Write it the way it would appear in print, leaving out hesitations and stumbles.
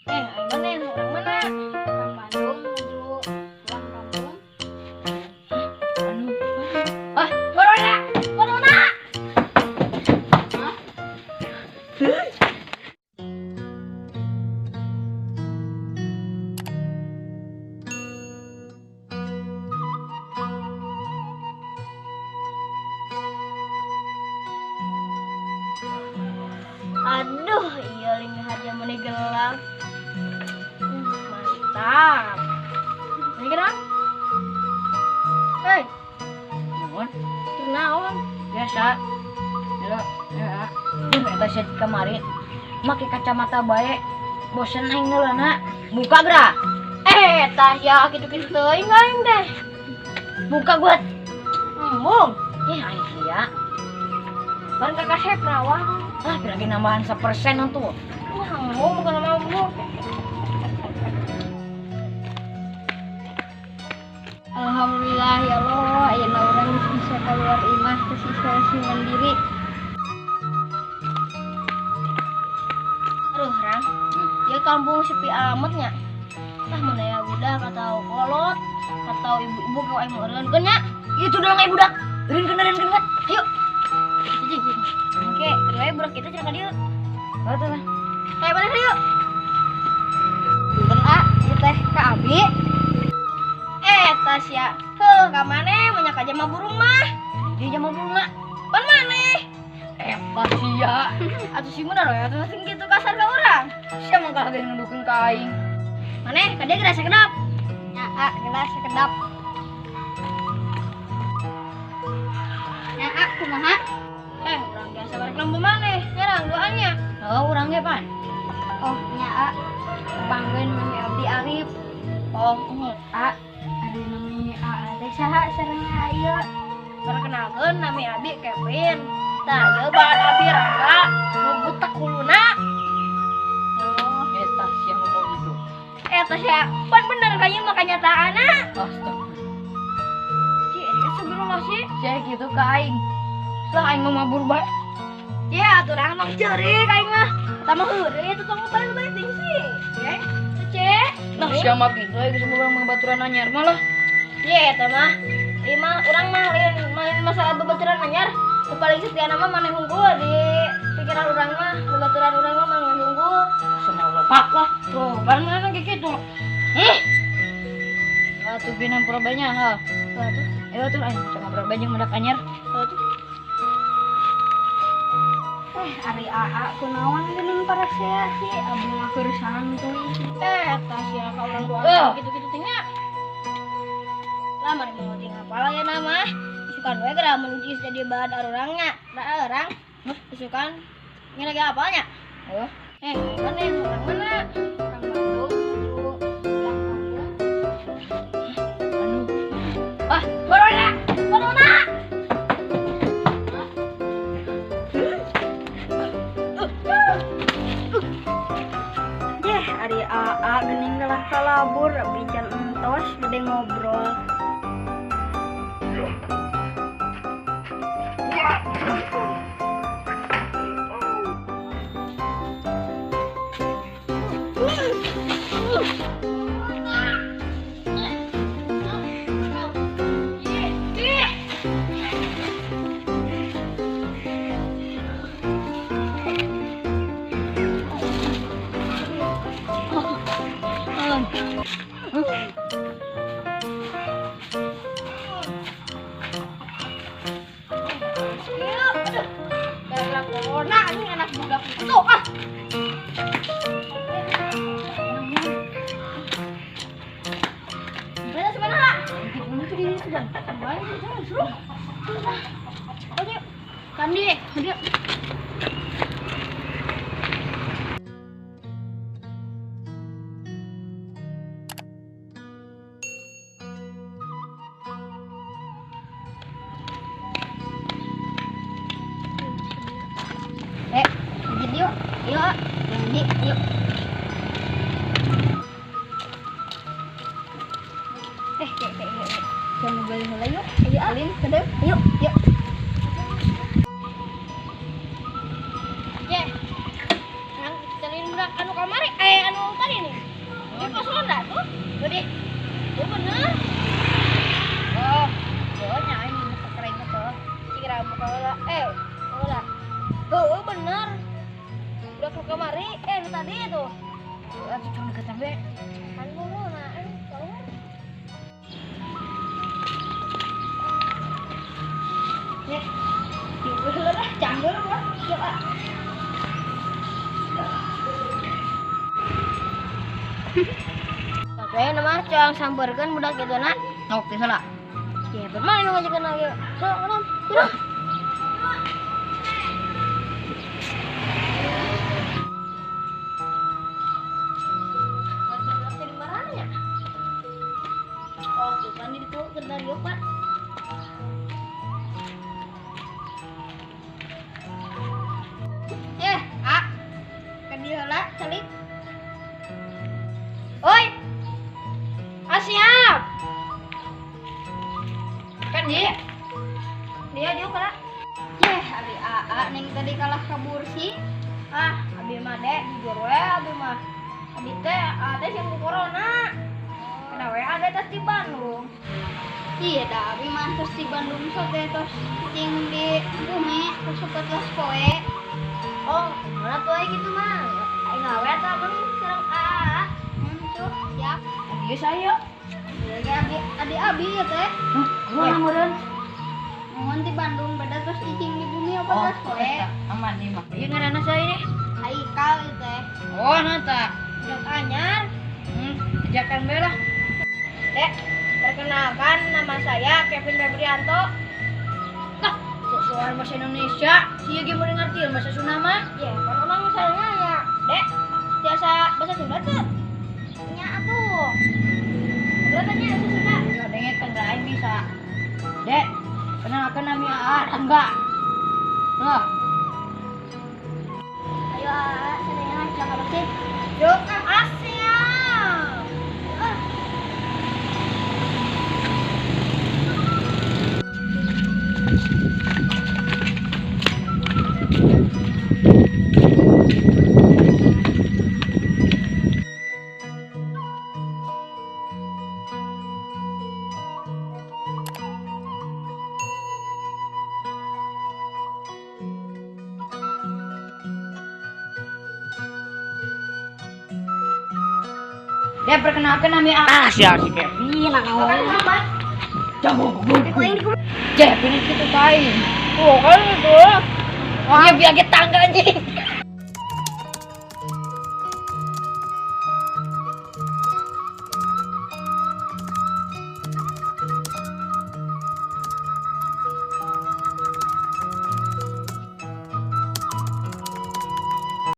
Mana orang mana? Orang Bandung menuju pulang kampung. Anu, Corona! Corona! Aduh, iya lihat yang mana gelap. Mantap. Ini gerak. Hei, naon? naon? Biasa. Ya. Eta sih kemarin make kacamata bae. Bosen aing ngeulana. Buka, Bra. Tasya gitu-gitu teuing aing deh. Buka buat. Ngomong. Aing sia. Ban kakak chef rawang. Lagi nambahan 1% tuh. Ngomong bukan ngomong. Alhamdulillah ya Allah, ayeuna urang bisa keluar imah ke isolasi mandiri. Aduh, Rang. Ya kampung sepi amatnya. Tah mana ya budak atau kolot atau ibu-ibu kau aing meureunkeun nya. Itu doang ai budak. Rinkeun. Ayo. Cicing. Oke, kedua budak kita cerita dieu. Betul lah. Mana yuk? Punten ieu teh ka Abi. Tasya, ka maneh banyak aja mah burung mah. Di jam bunga. Pan maneh? Sia. Atuh si bener ya, atuh sing kitu kasar ka urang. Sia mah kagak nundukeun ka aing. Maneh ka dia gelas kedap. Ya, gelas kedap. Ya, kumaha? Urang biasa barek lembu maneh. Nyerang doanya. Oh, urang ge pan. Oh, nya banggeun nami Abdi Arif. Oh, ada namanya teh saha sareng ayeuna. Perkenalkeun nami Abi Kevin. Tah, ieu bahan Abi Rangga, nu butek kuluna. Oh, Eta sia ngomong gitu. Tasya, pan bener kayaknya mah kenyataanna. Astaga. Sebelum sih. Sia gitu ka aing. Lah aing mah mabur bae. Ya, atuh urang mah ceurik aing mah. Tama heureuy atuh tong paling penting sih. Ya, cek. Nah, sia mah kitu geus urang mah baturan anyar mah lah. Ye, teh mah. Ieu mah urang mah lain masalah babaturan anyar. Nu paling setia nama maneh unggul di pikiran urang mah, babaturan urang mah maneh unggul. Semua lepak lah. Tuh, bareng kayak gitu. Atuh binang purabanya ha. Tuh, Ayo tuh aing coba berabajeng mendak anyar. tuh. Ari AA kunaon geuning para sia sih, abdi mah keur santuy. Tasya ka urang doa gitu-gitu teh nya. Lah mari mau ting apalah ya nama. Isukan we geura mun geus jadi bahan arurangnya. Da urang isukan ini lagi apalnya? Oh, Mana yang orang mana? Orang Bandung menuju pulang kampung. Corona! Corona! Ari AA geuning gelah kalabur bican entos gede ngobrol. Gara-gara corona ini anak budak itu Mana sebenarnya? Mana tuh di sini kan? Banyak jangan suruh. Ayo. Kandi, ayo. Lanjut yuk. Yuk. Lanjut yuk. Jangan balik mulai yuk. Ayo Alin, kedep. Yuk, yuk. Ye. Nang celin budak anu kamari, anu tadi tadi. Oh bener. Oh, soalnya ini keren betul. Kira buka lah. Lah. Oh bener. Udah ke kamari. Itu tadi itu. Aku cuma deket be. Kan dulu nah. Tahu. Ya, dulu lah, canggul lah. Coba. Saya nama cang sambarkan budak gitu nak. Oke, salah. Ya bermain aja kan lagi. Kurang. Oh, tuh kan itu kena diopat. Kan dia lah, salik. Oi. Siap. Kan dia. Dia juga. Abi AA neng tadi kalah kabur sih. Abi mah dek jujur we abi mah. Abi teh ada yang corona. Kena we ada tes di Bandung. Iya dah abi mah tes di Bandung sote tos cing di bumi terus sote tes poe. Oh, mana tuh gitu mah. Aing ngawe tah kan serang AA. Tuh, siap. Dia saya. Ya abi ya teh. Mana meureun? Mohon di Bandung beda terus cicing di bumi apa terus poe. Aman nih mah. Ieu ngaranna saya ini. Haikal itu teh. Oh, nata. Udah anyar. Ajakan be lah. Dek, perkenalkan nama saya Kevin Febrianto. Nah, sesuai bahasa Indonesia, si ge mau ngerti bahasa Sunda mah. Ya, kan orang misalnya ya, Dek, biasa bahasa Sunda tuh. Nya atuh. Katanya bahasa Sunda. Ya denget kan lain bisa. Dek, kenalkan nama AA enggak? Nah, Ayo, sedangnya jangan bersih. Yuk, Asia. dia perkenalkan nama AA. Siap si Kevin, jago gue. Kevin itu kain. Oh, kan itu. Dia biar tangga anjing.